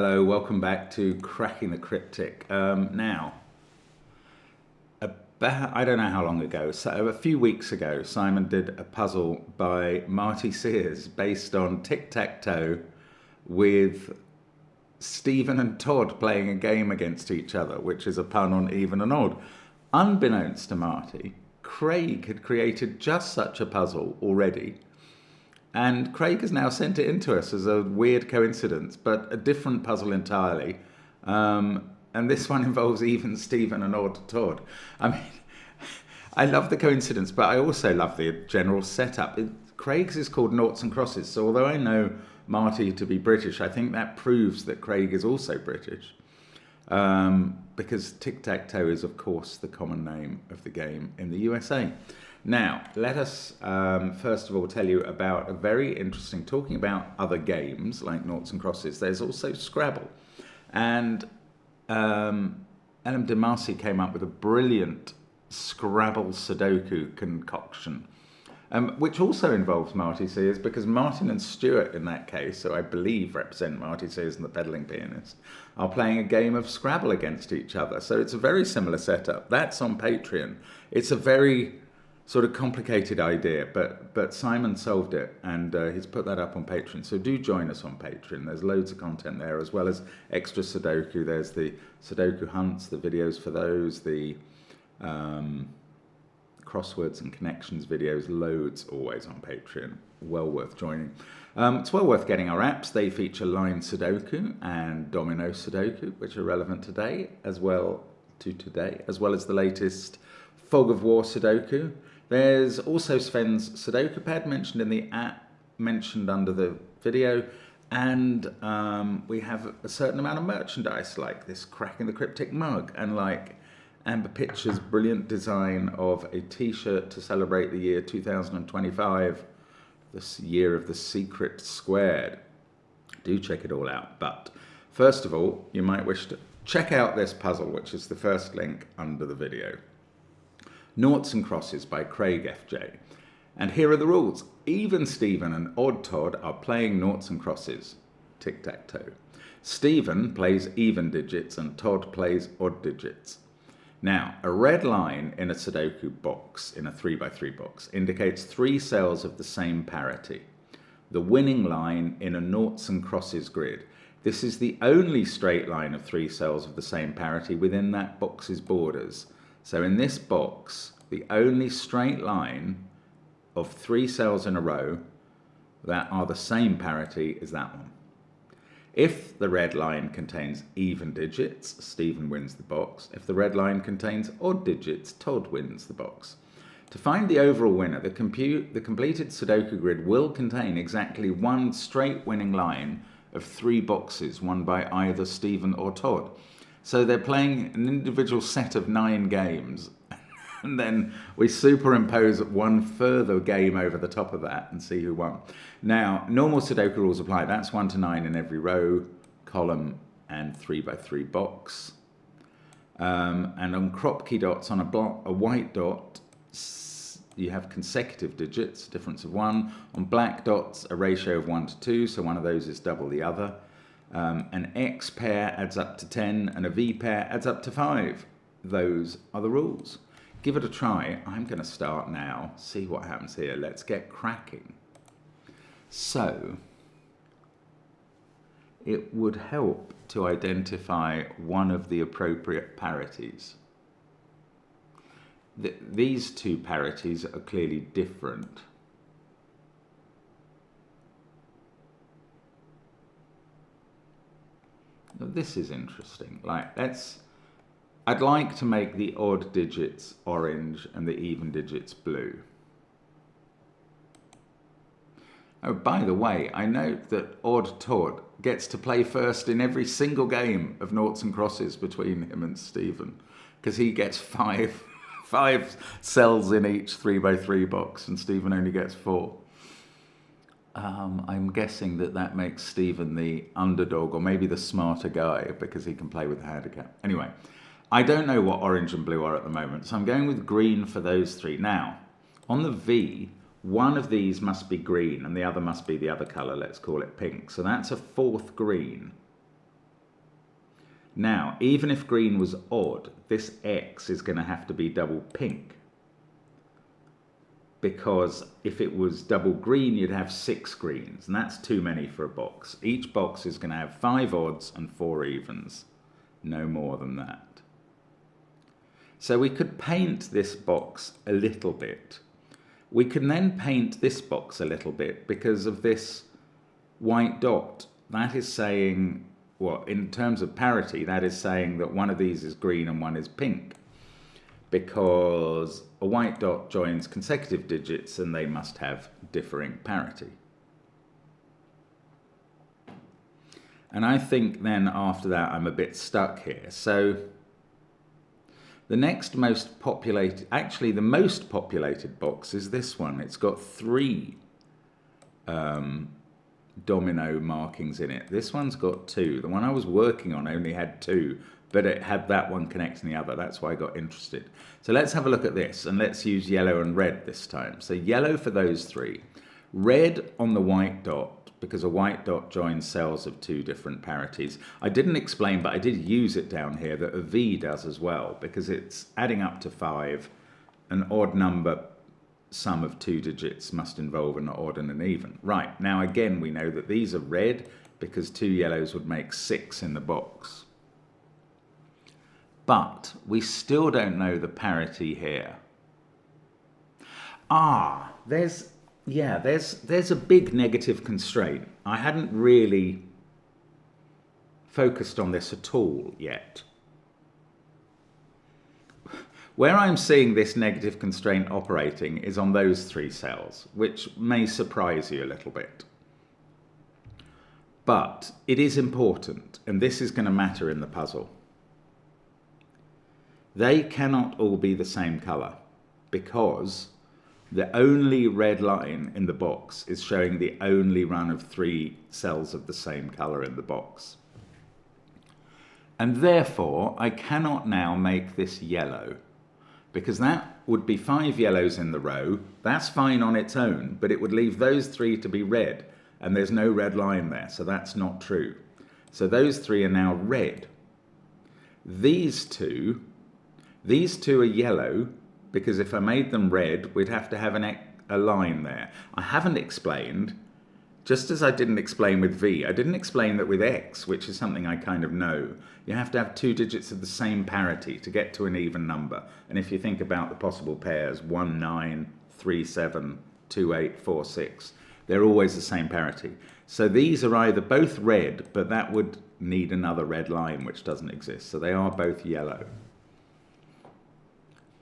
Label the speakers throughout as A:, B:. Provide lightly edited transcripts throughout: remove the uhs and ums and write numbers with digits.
A: Hello, welcome back to Cracking the Cryptic. I don't know how long ago, so a few weeks ago, Simon did a puzzle by Marty Sears based on Tic Tac Toe with Steven and Todd playing a game against each other, which is a pun on even and odd. Unbeknownst to Marty, Craig had created just such a puzzle already. And Craig has now sent it in to us as a weird coincidence, but a different puzzle entirely. And this one involves even Steven and Odd Todd. I mean, I love the coincidence, but I also love the general setup. Craig's is called Noughts and Crosses, so although I know Marty to be British, I think that proves that Craig is also British. Because tic-tac-toe is, of course, the common name of the game in the USA. Now, let us first of all tell you about a very interesting, talking about other games like Noughts and Crosses, there's also Scrabble. And Ellen DeMasi came up with a brilliant Scrabble Sudoku concoction, which also involves Marty Sears, because Martin and Stuart in that case, so I believe represent Marty Sears and the Pedaling Pianist, are playing a game of Scrabble against each other. So it's a very similar setup. That's on Patreon. It's a very sort of complicated idea, but Simon solved it, and he's put that up on Patreon. So do join us on Patreon. There's loads of content there, as well as extra Sudoku. There's the Sudoku hunts, the videos for those, the crosswords and connections videos, loads always on Patreon. Well worth joining. It's well worth getting our apps. They feature line Sudoku and domino Sudoku, which are relevant today, as well as the latest Fog of War Sudoku. There's also Sven's Sudoku pad mentioned in the app, mentioned under the video, and we have a certain amount of merchandise, like this Cracking the Cryptic mug, and like Amber Pitcher's brilliant design of a t-shirt to celebrate the year 2025, this year of the secret squared. Do check it all out. But first of all, you might wish to check out this puzzle, which is the first link under the video. Noughts and Crosses by Craig FJ. And here are the rules. Even Steven and Odd Todd are playing noughts and crosses, tic-tac-toe. Steven plays even digits and Todd plays odd digits. Now, a red line in a Sudoku box, in a 3x3 box, indicates 3 cells of the same parity. The winning line in a noughts and crosses grid. This is the only straight line of 3 cells of the same parity within that box's borders. So in this box, the only straight line of 3 cells in a row that are the same parity is that one. If the red line contains even digits, Steven wins the box. If the red line contains odd digits, Todd wins the box. To find the overall winner, the completed Sudoku grid will contain exactly one straight winning line of 3 boxes, won by either Steven or Todd. So they're playing an individual set of 9 games, and then we superimpose one further game over the top of that and see who won. Now, normal Sudoku rules apply. That's 1 to 9 in every row, column, and 3x3 box. And on crop key dots on a white dot, you have consecutive digits, difference of 1. On black dots, a ratio of 1 to 2, so one of those is double the other. An X pair adds up to 10 and a V pair adds up to 5. Those are the rules. Give it a try. I'm going to start now, see what happens here. Let's get cracking. So, it would help to identify one of the appropriate parities. These 2 parities are clearly different. This is interesting. I'd like to make the odd digits orange and the even digits blue. Oh, by the way, I note that Odd Todd gets to play first in every single game of noughts and crosses between him and Steven, because he gets 5 cells in each 3x3 box, and Steven only gets 4. I'm guessing that makes Steven the underdog, or maybe the smarter guy, because he can play with a handicap. Anyway, I don't know what orange and blue are at the moment, so I'm going with green for those 3. Now, on the V, one of these must be green, and the other must be the other colour. Let's call it pink. So that's a 4th green. Now, even if green was odd, this X is going to have to be double pink. Because if it was double green, you'd have 6 greens, and that's too many for a box. Each box is going to have 5 odds and 4 evens, no more than that. So we could paint this box a little bit. We can then paint this box a little bit because of this white dot. That is saying, well, in terms of parity, that is saying that one of these is green and one is pink, because a white dot joins consecutive digits and they must have differing parity. And I think then after that I'm a bit stuck here. So the next most populated, actually the most populated box is this one. It's got 3 domino markings in it. This one's got 2. The one I was working on only had 2. But it had that one connecting the other. That's why I got interested. So let's have a look at this, and let's use yellow and red this time. So yellow for those 3. Red on the white dot, because a white dot joins cells of 2 different parities. I didn't explain, but I did use it down here, that a V does as well, because it's adding up to 5. An odd number sum of 2 digits must involve an odd and an even. Right, now again we know that these are red, because 2 yellows would make 6 in the box. But we still don't know the parity here. There's a big negative constraint. I hadn't really focused on this at all yet. Where I'm seeing this negative constraint operating is on those 3 cells, which may surprise you a little bit. But it is important, and this is going to matter in the puzzle. They cannot all be the same color, because the only red line in the box is showing the only run of 3 cells of the same color in the box. And therefore, I cannot now make this yellow, because that would be 5 yellows in the row. That's fine on its own, but it would leave those 3 to be red, and there's no red line there, so that's not true. So those 3 are now red. These two are yellow, because if I made them red, we'd have to have a line there. I haven't explained, just as I didn't explain with V, I didn't explain that with X, which is something I kind of know, you have to have 2 digits of the same parity to get to an even number. And if you think about the possible pairs, 1, 9, 3, 7, 2, 8, 4, 6, they're always the same parity. So these are either both red, but that would need another red line, which doesn't exist. So they are both yellow.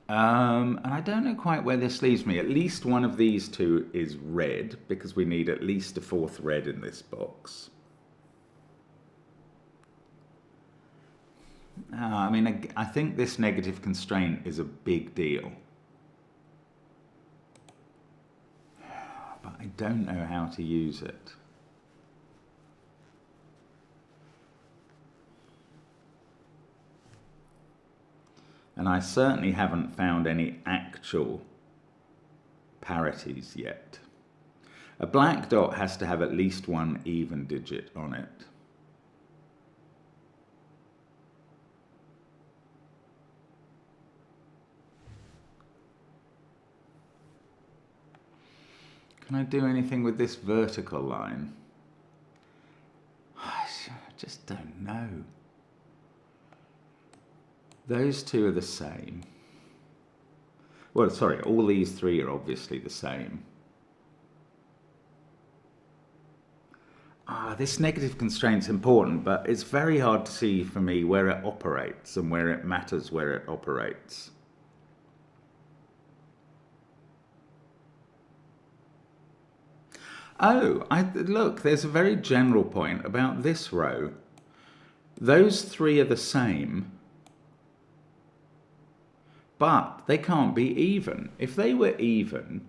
A: And I don't know quite where this leaves me. At least one of these 2 is red, because we need at least a 4th red in this box. I mean, I think this negative constraint is a big deal. But I don't know how to use it. And I certainly haven't found any actual parities yet. A black dot has to have at least 1 even digit on it. Can I do anything with this vertical line? I just don't know. Those 2 are the same. Well, sorry, all these 3 are obviously the same. This negative constraint's important, but it's very hard to see for me where it operates and where it matters where it operates. Look, there's a very general point about this row. Those 3 are the same, but they can't be even. If they were even,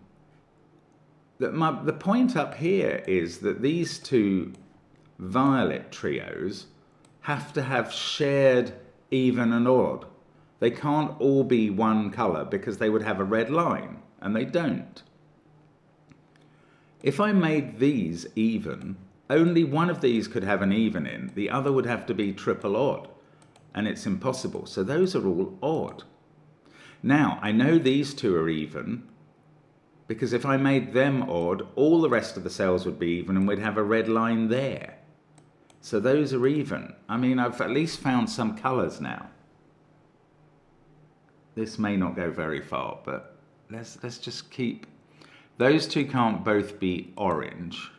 A: the point up here is that these 2 violet trios have to have shared even and odd. They can't all be one colour, because they would have a red line, and they don't. If I made these even, only one of these could have an even in, the other would have to be triple odd. and it's impossible. So those are all odd. Now, I know these two are even, because if I made them odd, all the rest of the cells would be even and we'd have a red line there. So those are even. I mean, I've at least found some colours now. This may not go very far, but let's just keep... Those two can't both be orange.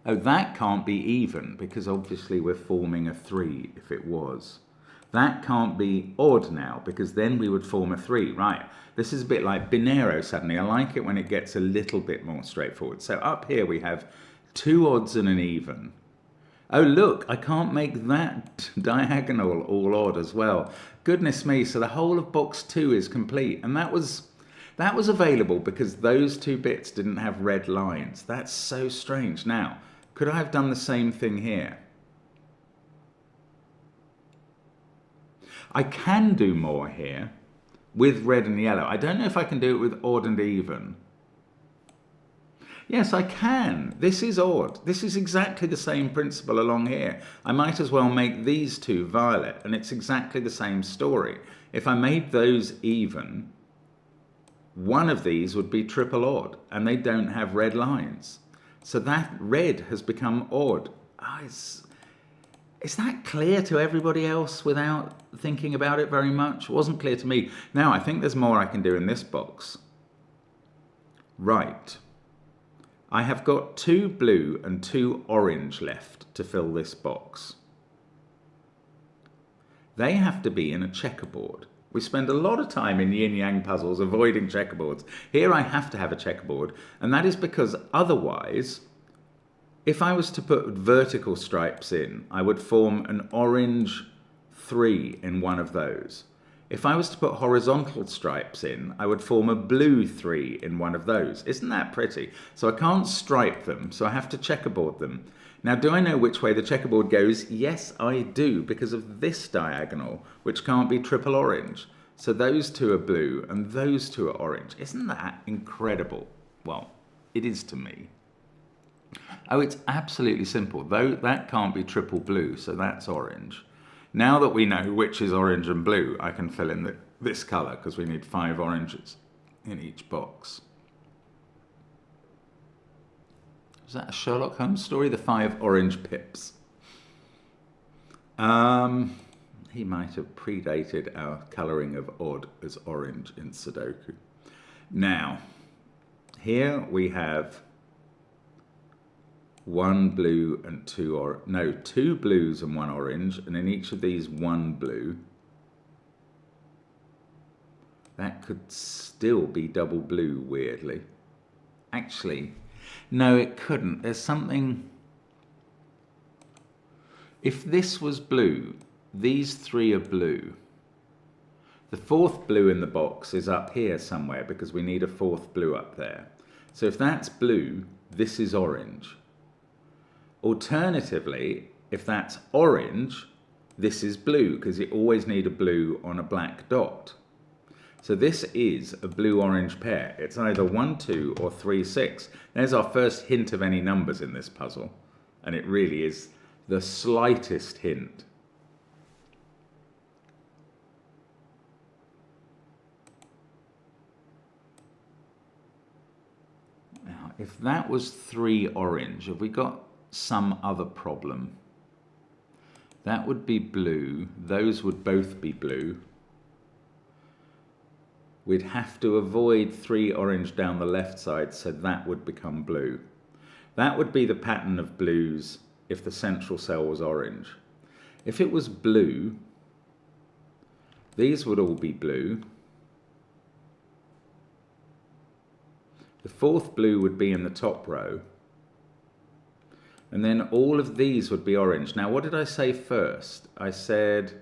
A: Oh, that can't be even, because obviously we're forming a 3 if it was. That can't be odd now, because then we would form a 3. Right, this is a bit like binero suddenly. I like it when it gets a little bit more straightforward. So up here we have 2 odds and an even. Oh look, I can't make that diagonal all odd as well. Goodness me, so the whole of box 2 is complete. And that was available because those 2 bits didn't have red lines. That's so strange. Now, could I have done the same thing here? I can do more here with red and yellow. I don't know if I can do it with odd and even. Yes, I can. This is odd. This is exactly the same principle along here. I might as well make these 2 violet, and it's exactly the same story. If I made those even, one of these would be triple odd, and they don't have red lines. So that red has become odd. Oh, is that clear to everybody else without thinking about it very much? It wasn't clear to me. Now, I think there's more I can do in this box. Right. I have got 2 blue and 2 orange left to fill this box. They have to be in a checkerboard. We spend a lot of time in yin-yang puzzles avoiding checkerboards. Here I have to have a checkerboard, and that is because otherwise, if I was to put vertical stripes in, I would form an orange 3 in one of those. If I was to put horizontal stripes in, I would form a blue 3 in one of those. Isn't that pretty? So I can't stripe them, so I have to checkerboard them. Now, do I know which way the checkerboard goes? Yes, I do, because of this diagonal, which can't be triple orange. So those 2 are blue, and those 2 are orange. Isn't that incredible? Well, it is to me. Oh, it's absolutely simple. Though that can't be triple blue, so that's orange. Now that we know which is orange and blue, I can fill in this colour, because we need 5 oranges in each box. Is that a Sherlock Holmes story? The 5 orange pips. He might have predated our colouring of odd as orange in Sudoku. Now, here we have 1 blue and 2 blues and 1 orange, and in each of these 1 blue. That could still be double blue, weirdly. Actually, no, it couldn't. There's something... If this was blue, these 3 are blue. The 4th blue in the box is up here somewhere because we need a 4th blue up there. So if that's blue, this is orange. Alternatively, if that's orange, this is blue because you always need a blue on a black dot. So this is a blue-orange pair. It's either 1, 2 or 3, 6. There's our first hint of any numbers in this puzzle. And it really is the slightest hint. Now, if that was 3 orange, have we got some other problem? That would be blue. Those would both be blue. We'd have to avoid 3 orange down the left side, so that would become blue. That would be the pattern of blues if the central cell was orange. If it was blue, these would all be blue. The 4th blue would be in the top row. And then all of these would be orange. Now, what did I say first? I said...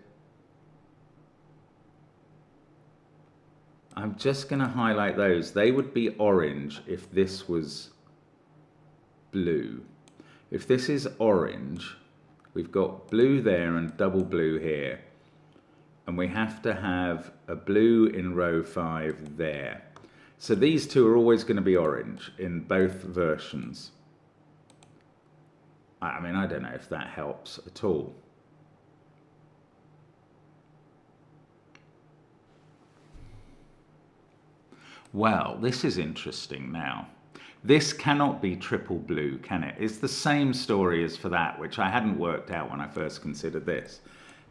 A: I'm just going to highlight those. They would be orange if this was blue. If this is orange, we've got blue there and double blue here. And we have to have a blue in row 5 there. So these 2 are always going to be orange in both versions. I mean, I don't know if that helps at all. Well, this is interesting now. This cannot be triple blue, can it? It's the same story as for that, which I hadn't worked out when I first considered this.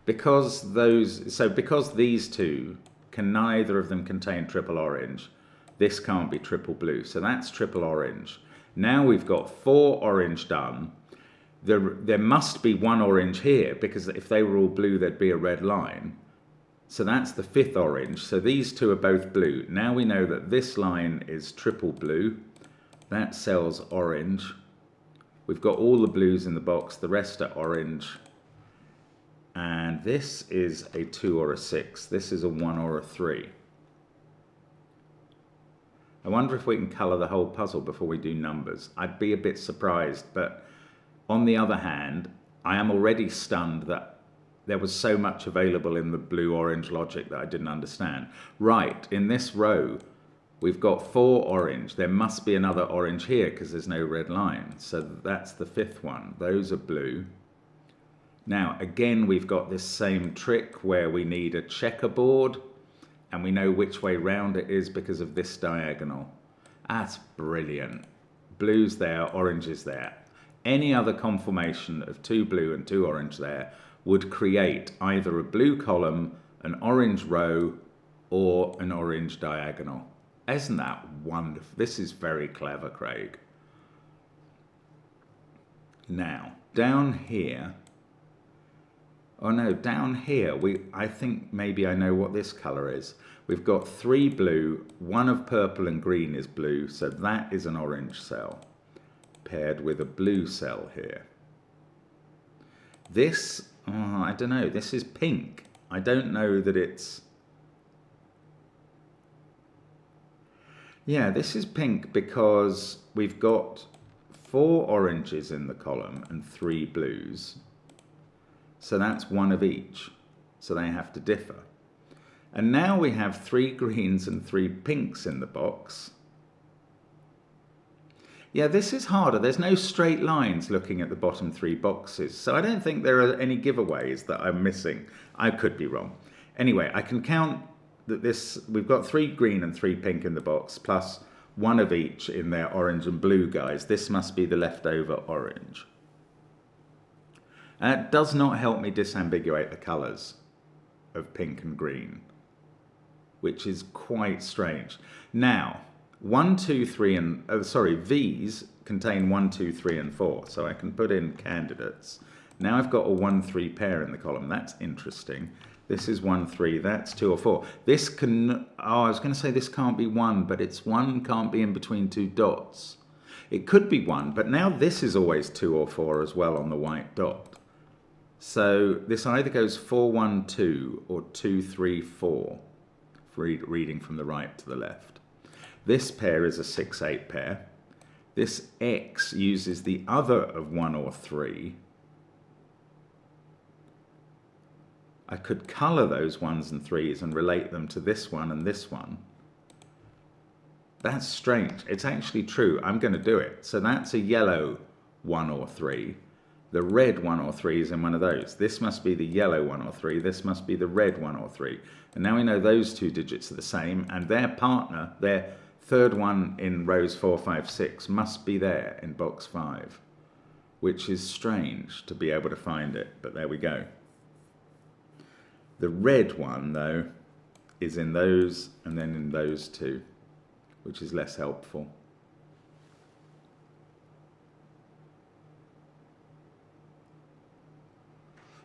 A: Because because these two can neither of them contain triple orange, this can't be triple blue. So that's triple orange. Now we've got 4 orange done. There must be 1 orange here, because if they were all blue, there'd be a red line. So that's the 5th orange. So these two are both blue. Now we know that this line is triple blue. That cell's orange. We've got all the blues in the box. The rest are orange. And this is a 2 or a 6. This is a 1 or a 3. I wonder if we can colour the whole puzzle before we do numbers. I'd be a bit surprised, but on the other hand, I am already stunned that there was so much available in the blue-orange logic that I didn't understand. Right, in this row, we've got 4 orange. There must be another orange here because there's no red line. So that's the 5th one. Those are blue. Now, again, we've got this same trick where we need a checkerboard, and we know which way round it is because of this diagonal. That's brilliant. Blue's there, orange is there. Any other conformation of 2 blue and 2 orange there would create either a blue column, an orange row, or an orange diagonal. Isn't that wonderful? This is very clever, Craig. Now, down here, oh no, down here, I think maybe I know what this colour is. We've got 3 blue, 1 of purple and green is blue, so that is an orange cell, paired with a blue cell here. This, I don't know, this is pink. I don't know that it's... Yeah, this is pink because we've got 4 oranges in the column and 3 blues. So that's 1 of each. So they have to differ. And now we have 3 greens and 3 pinks in the box. Yeah, this is harder. There's no straight lines looking at the bottom 3 boxes. So I don't think there are any giveaways that I'm missing. I could be wrong. Anyway, I can count that we've got 3 green and 3 pink in the box, plus 1 of each in their orange and blue guys. This must be the leftover orange. And it does not help me disambiguate the colours of pink and green, which is quite strange. Now, 1, 2, 3 and, V's contain 1, 2, 3 and 4. So I can put in candidates. Now I've got a 1, 3 pair in the column. That's interesting. This is 1, 3, that's 2 or 4. This can, I was going to say this can't be 1, but it's 1 can't be in between 2 dots. It could be 1, but now this is always 2 or 4 as well on the white dot. So this either goes 4, 1, 2 or 2, 3, 4, reading from the right to the left. This pair is a 6, 8 pair. This X uses the other of 1 or 3. I could colour those 1s and 3s and relate them to this one and this one. That's strange. It's actually true. I'm going to do it. So that's a yellow 1 or 3. The red 1 or 3 is in one of those. This must be the yellow 1 or 3. This must be the red 1 or 3. And now we know those 2 digits are the same, and their partner, their third one in rows 4, 5, 6, must be there in box 5, which is strange to be able to find it, but there we go. The red one, though, is in those and then in those 2, which is less helpful.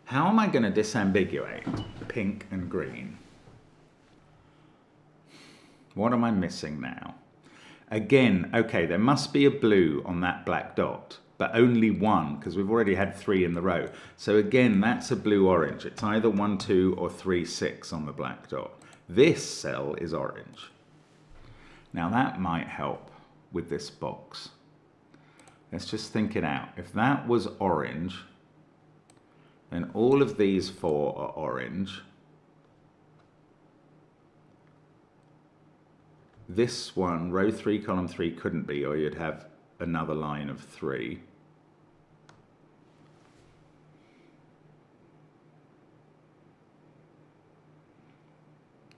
A: How am I going to disambiguate pink and green? What am I missing now? Again, okay, there must be a blue on that black dot, but only 1, because we've already had 3 in the row. So again, that's a blue-orange. It's either 1, 2 or 3, 6 on the black dot. This cell is orange. Now that might help with this box. Let's just think it out. If that was orange, then all of these 4 are orange. This one, row 3, column 3, couldn't be, or you'd have another line of 3.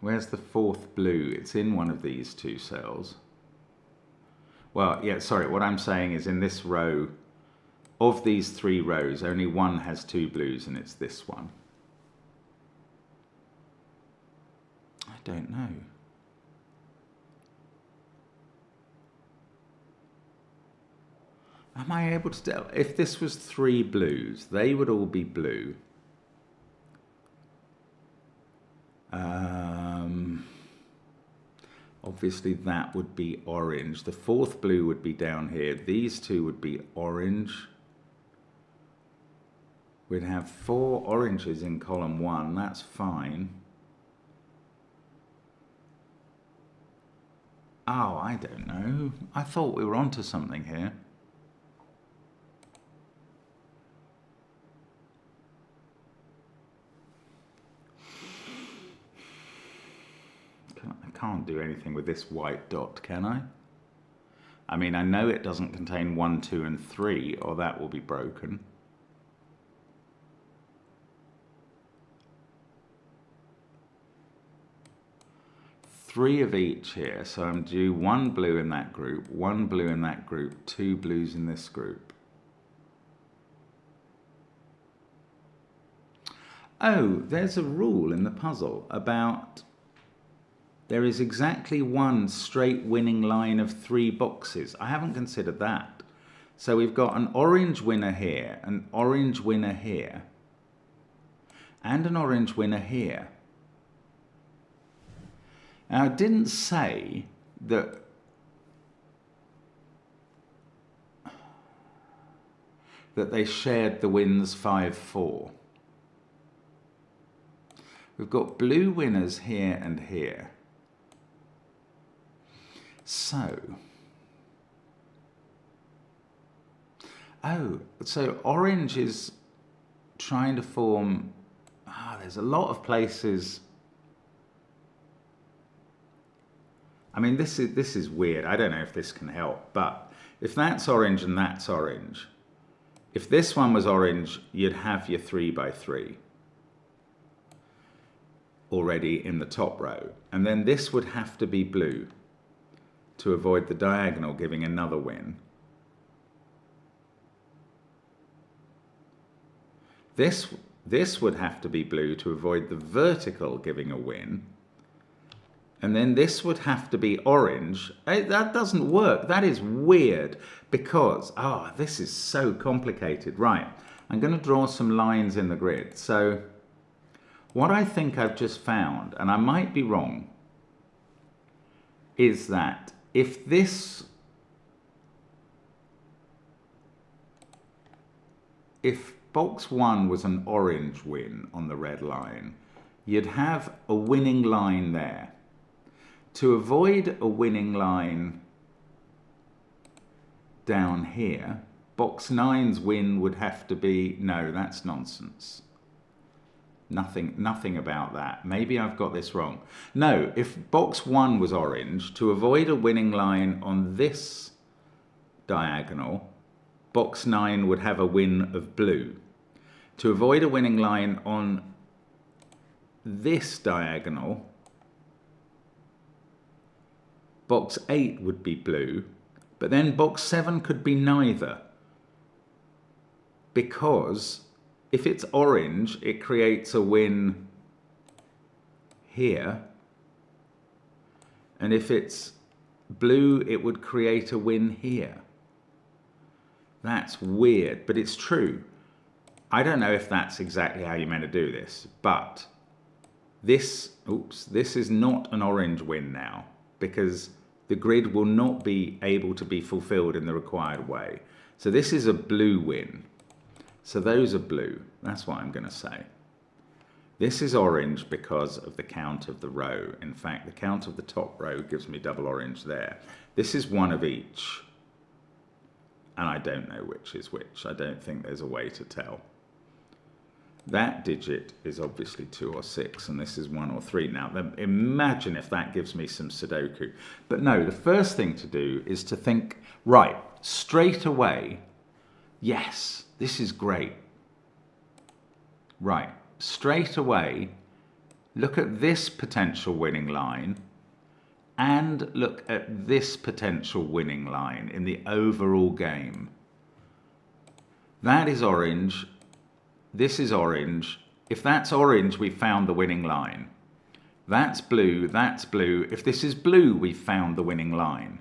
A: Where's the fourth blue? It's in one of these two cells. Well, yeah, sorry, what I'm saying is in this row, of these 3 rows, only one has 2 blues, and it's this one. I don't know. Am I able to tell? If this was 3 blues, they would all be blue. Obviously that would be orange. The 4th blue would be down here. These 2 would be orange. We'd have 4 oranges in column 1. That's fine. Oh, I don't know. I thought we were onto something here. I can't do anything with this white dot, can I? I mean, I know it doesn't contain 1, 2, and 3, or that will be broken. Three of each here, so I'm due 1 blue in that group, 1 blue in that group, 2 blues in this group. Oh, there's a rule in the puzzle about there is exactly 1 straight winning line of 3 boxes. I haven't considered that. So we've got an orange winner here, an orange winner here, and an orange winner here. Now, it didn't say that they shared the wins 5-4. We've got blue winners here and here. So, so orange is trying to form, there's a lot of places. I mean, this is weird. I don't know if this can help, but if that's orange and that's orange, if this one was orange, you'd have your 3x3 already in the top row. And then this would have to be blue to avoid the diagonal giving another win. This would have to be blue to avoid the vertical giving a win. And then this would have to be orange. That doesn't work. That is weird because, this is so complicated. Right, I'm going to draw some lines in the grid. So what I think I've just found, and I might be wrong, is that if box 1 was an orange win on the red line, you'd have a winning line there. To avoid a winning line down here, box 9's win would have to be, no, that's nonsense. Nothing about that. Maybe I've got this wrong. No, if box 1 was orange, to avoid a winning line on this diagonal, box 9 would have a win of blue. To avoid a winning line on this diagonal, box 8 would be blue, but then box 7 could be neither. Because if it's orange, it creates a win here. And if it's blue, it would create a win here. That's weird, but it's true. I don't know if that's exactly how you're meant to do this, but this is not an orange win now, because the grid will not be able to be fulfilled in the required way. So this is a blue win. So those are blue. That's what I'm going to say. This is orange because of the count of the row. In fact, the count of the top row gives me double orange there. This is 1 of each. And I don't know which is which. I don't think there's a way to tell. That digit is obviously 2 or 6, and this is 1 or 3. Now, imagine if that gives me some Sudoku. But no, the first thing to do is to think, right, straight away, yes, this is great. Right, straight away, Look at this potential winning line and look at this potential winning line in the overall game. That is orange. This is orange. If that's orange, we found the winning line. That's blue, that's blue. If this is blue, we found the winning line.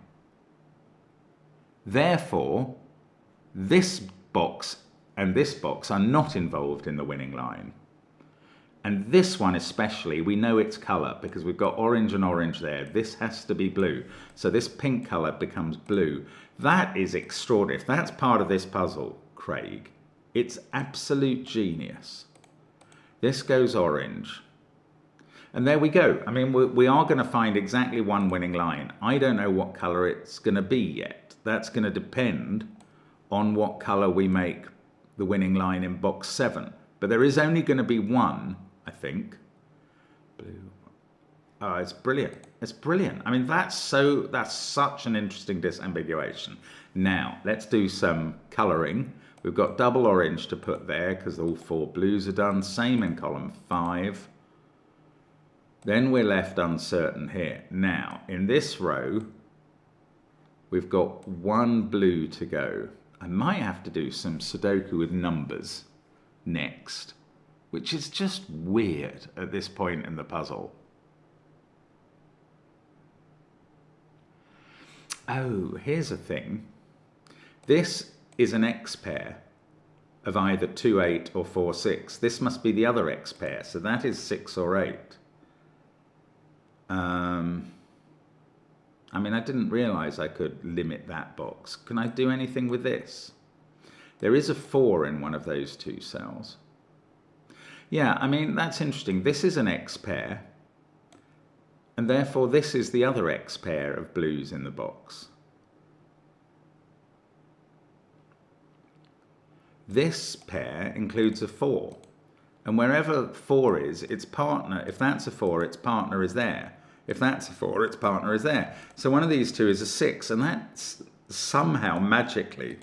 A: Therefore, this box and this box are not involved in the winning line. And this one especially, we know its colour because we've got orange and orange there. This has to be blue. So this pink colour becomes blue. That is extraordinary. If that's part of this puzzle, Craig, it's absolute genius. This goes orange. And there we go. I mean, we are going to find exactly one winning line. I don't know what colour it's going to be yet. That's going to depend on what colour we make the winning line in box 7. But there is only going to be one, I think. Blue. Oh, it's brilliant. It's brilliant. I mean, that's such an interesting disambiguation. Now, let's do some colouring. We've got double orange to put there because all 4 blues are done. Same in column 5. Then we're left uncertain here. Now, in this row, we've got 1 blue to go. I might have to do some Sudoku with numbers next, which is just weird at this point in the puzzle. Oh, here's a thing. This is an X pair of either 2, 8 or 4, 6. This must be the other X pair, so that is 6 or 8. I mean, I didn't realise I could limit that box. Can I do anything with this? There is a 4 in one of those 2 cells. Yeah, I mean, that's interesting. This is an X pair, and therefore this is the other X pair of blues in the box. This pair includes a 4, and wherever 4 is, its partner, if that's a 4, its partner is there. If that's a 4, its partner is there. So one of these 2 is a 6, and that somehow magically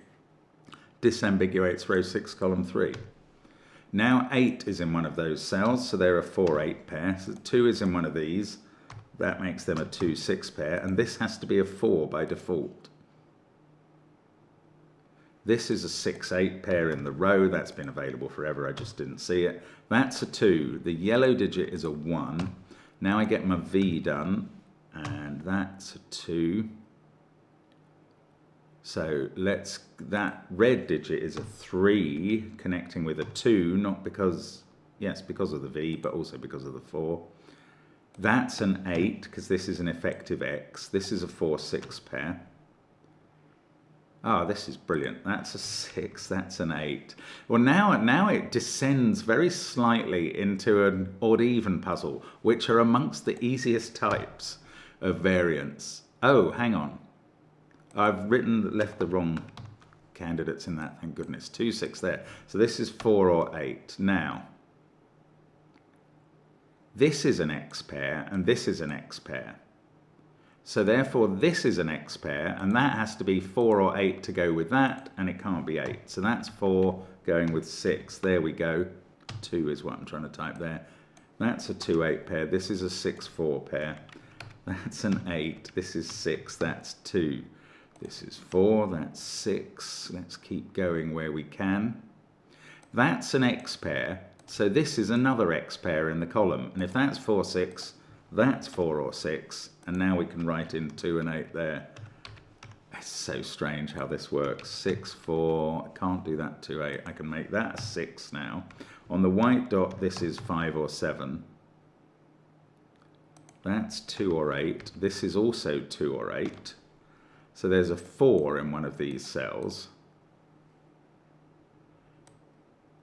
A: disambiguates row 6, column 3. Now 8 is in one of those cells, so they're a 4, 8 pair. So 2 is in one of these. That makes them a 2, 6 pair, and this has to be a 4 by default. This is a 6, 8 pair in the row. That's been available forever, I just didn't see it. That's a 2. The yellow digit is a 1. Now I get my V done, and that's a 2. So that red digit is a 3, connecting with a 2, not because, yes, because of the V, but also because of the 4. That's an 8, because this is an effective X. This is a 4, 6 pair. Oh, this is brilliant. That's a 6, that's an 8. Well, now it descends very slightly into an odd-even puzzle, which are amongst the easiest types of variants. Oh, hang on. I've left the wrong candidates in that, thank goodness. 2, 6 there. So this is 4 or 8. Now, this is an X pair, and this is an X pair. So therefore, this is an X pair, and that has to be 4 or 8 to go with that, and it can't be 8. So that's 4 going with 6. There we go. 2 is what I'm trying to type there. That's a 2, 8 pair. This is a 6, 4 pair. That's an 8. This is 6. That's 2. This is 4. That's 6. Let's keep going where we can. That's an X pair. So this is another X pair in the column. And if that's 4, 6, that's 4 or 6. And now we can write in 2 and 8 there. It's so strange how this works. 6, 4. I can't do that 2, 8. I can make that a 6 now. On the white dot, this is 5 or 7. That's 2 or 8. This is also 2 or 8. So there's a 4 in one of these cells.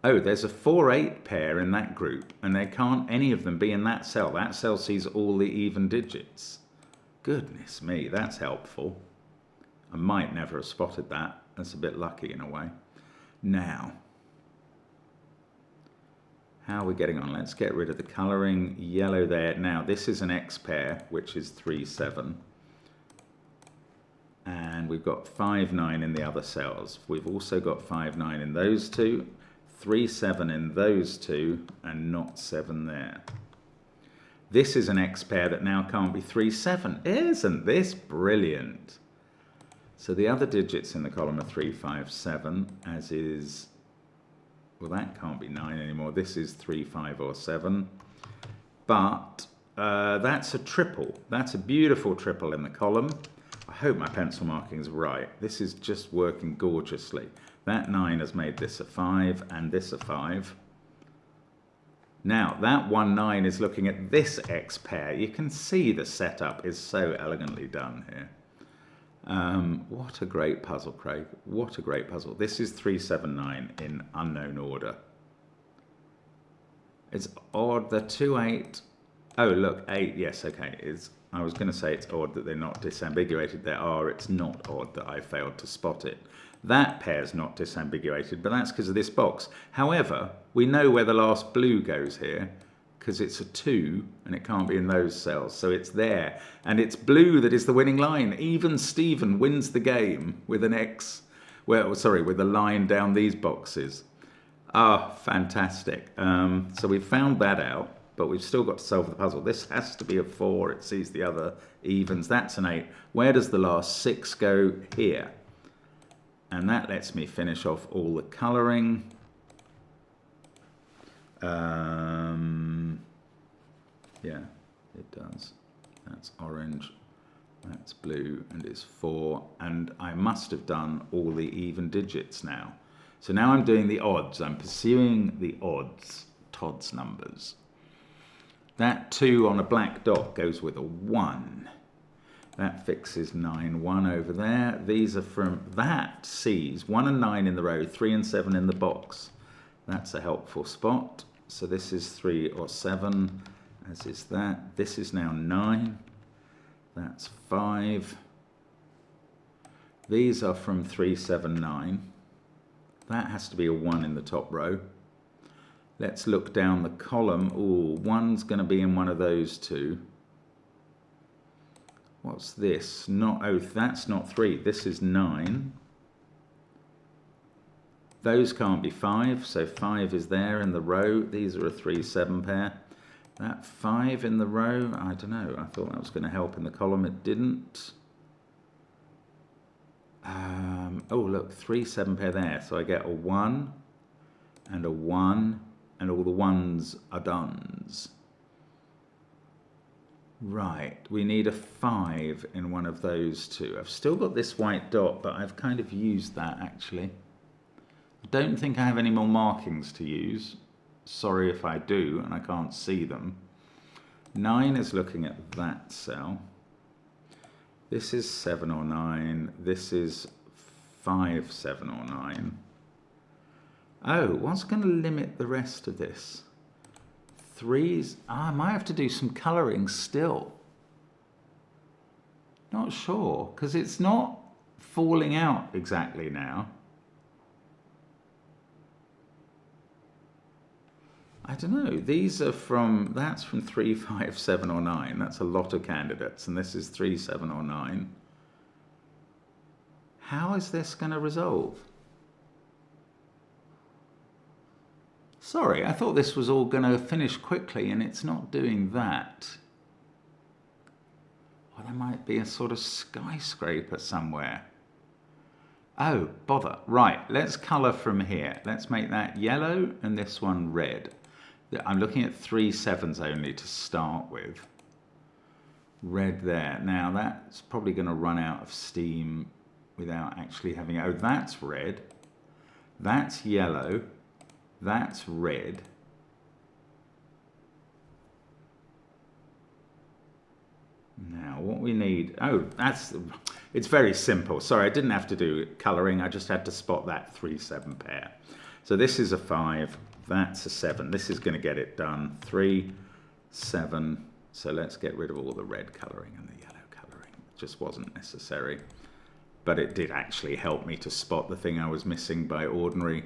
A: Oh, there's a 4, 8 pair in that group, and there can't any of them be in that cell. That cell sees all the even digits. Goodness me, that's helpful. I might never have spotted that. That's a bit lucky in a way. Now, how are we getting on? Let's get rid of the colouring. Yellow there. Now, this is an X pair, which is 3, 7. And we've got 5, 9 in the other cells. We've also got 5, 9 in those 2. 3, 7 in those 2, and not 7 there. This is an X pair that now can't be 3, 7. Isn't this brilliant? So the other digits in the column are 3, 5, 7, as is, well, that can't be 9 anymore. This is 3, 5, or 7. But that's a triple. That's a beautiful triple in the column. I hope my pencil marking's right. This is just working gorgeously. That 9 has made this a 5 and this a 5. Now, that 1, 9 is looking at this X pair. You can see the setup is so elegantly done here. What a great puzzle, Craig. What a great puzzle. This is 3, 7, 9 in unknown order. It's odd, the 2, 8. Oh, look, 8, yes, okay. I was going to say it's odd that they're not disambiguated. They are. It's not odd that I failed to spot it. That pair's not disambiguated, but that's because of this box. However, we know where the last blue goes here, because it's a 2, and it can't be in those cells, so it's there. And it's blue that is the winning line. Even Steven wins the game with an X, well, sorry, with a line down these boxes. Ah, fantastic. So we've found that out, but we've still got to solve the puzzle. This has to be a 4. It sees the other evens. That's an 8. Where does the last 6 go? Here. And that lets me finish off all the colouring. Yeah, it does. That's orange, that's blue, and it's 4. And I must have done all the even digits now. So now I'm doing the odds. I'm pursuing the odds, Todd's numbers. That 2 on a black dot goes with a 1. That fixes 9, 1 over there. These are from, that sees 1 and 9 in the row, 3 and 7 in the box. That's a helpful spot. So this is 3 or 7, as is that. This is now 9. That's 5. These are from 3, 7, 9. That has to be a 1 in the top row. Let's look down the column. Ooh, 1's going to be in one of those two. What's this? Oh, that's not 3. This is 9. Those can't be 5, so 5 is there in the row. These are a 3, 7 pair. That 5 in the row, I don't know. I thought that was going to help in the column. It didn't. Oh, look, 3, 7 pair there. So I get a 1 and a 1, and all the 1s are dones. Right, we need a 5 in one of those two. I've still got this white dot, but I've kind of used that actually. I don't think I have any more markings to use. Sorry if I do and I can't see them. 9 is looking at that cell. This is 7 or 9. This is 5, 7 or 9. Oh, what's going to limit the rest of this? 3s. I might have to do some colouring still. Not sure, because it's not falling out exactly now. I don't know. These are from, that's from 3, 5, 7 or 9. That's a lot of candidates, and this is 3, 7 or 9. How is this going to resolve? Sorry, I thought this was all going to finish quickly, and it's not doing that. Or there might be a sort of skyscraper somewhere. Oh, bother. Right, let's colour from here. Let's make that yellow and this one red. I'm looking at 3 7s only to start with. Red there. Now that's probably going to run out of steam without actually having... Oh, that's red. That's yellow. That's red. Now what we need... Oh, it's very simple. Sorry, I didn't have to do colouring. I just had to spot that 3 7 pair. So this is a 5. That's a 7. This is going to get it done. 3, 7. So let's get rid of all the red colouring and the yellow colouring. It just wasn't necessary. But it did actually help me to spot the thing I was missing by ordinary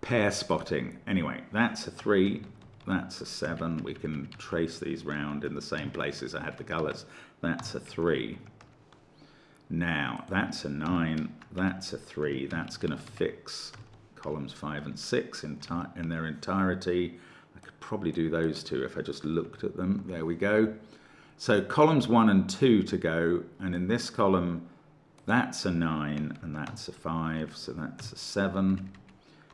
A: pair spotting. Anyway, that's a 3. That's a 7. We can trace these round in the same places I had the colours. That's a 3. Now, that's a 9. That's a 3. That's going to fix columns 5 and 6 in their entirety. I could probably do those two if I just looked at them. There we go. So columns 1 and 2 to go, and in this column, that's a 9 and that's a 5, so that's a 7,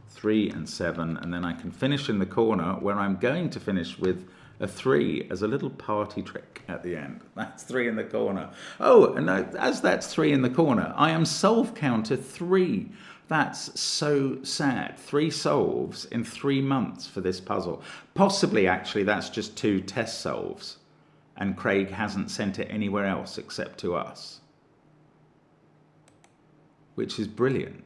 A: 3 and 7, and then I can finish in the corner where I'm going to finish with a 3 as a little party trick at the end. That's 3 in the corner. Oh, and as that's 3 in the corner, I am solve counter 3. That's so sad. 3 solves in 3 months for this puzzle. Possibly, actually, that's just 2 test solves, and Craig hasn't sent it anywhere else except to us, which is brilliant.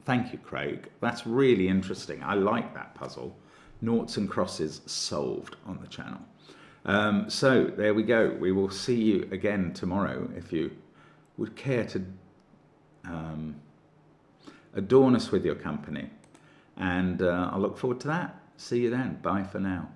A: Thank you, Craig. That's really interesting. I like that puzzle. Noughts and crosses solved on the channel. So there we go. We will see you again tomorrow if you would care to adorn us with your company. And I look forward to that. See you then. Bye for now.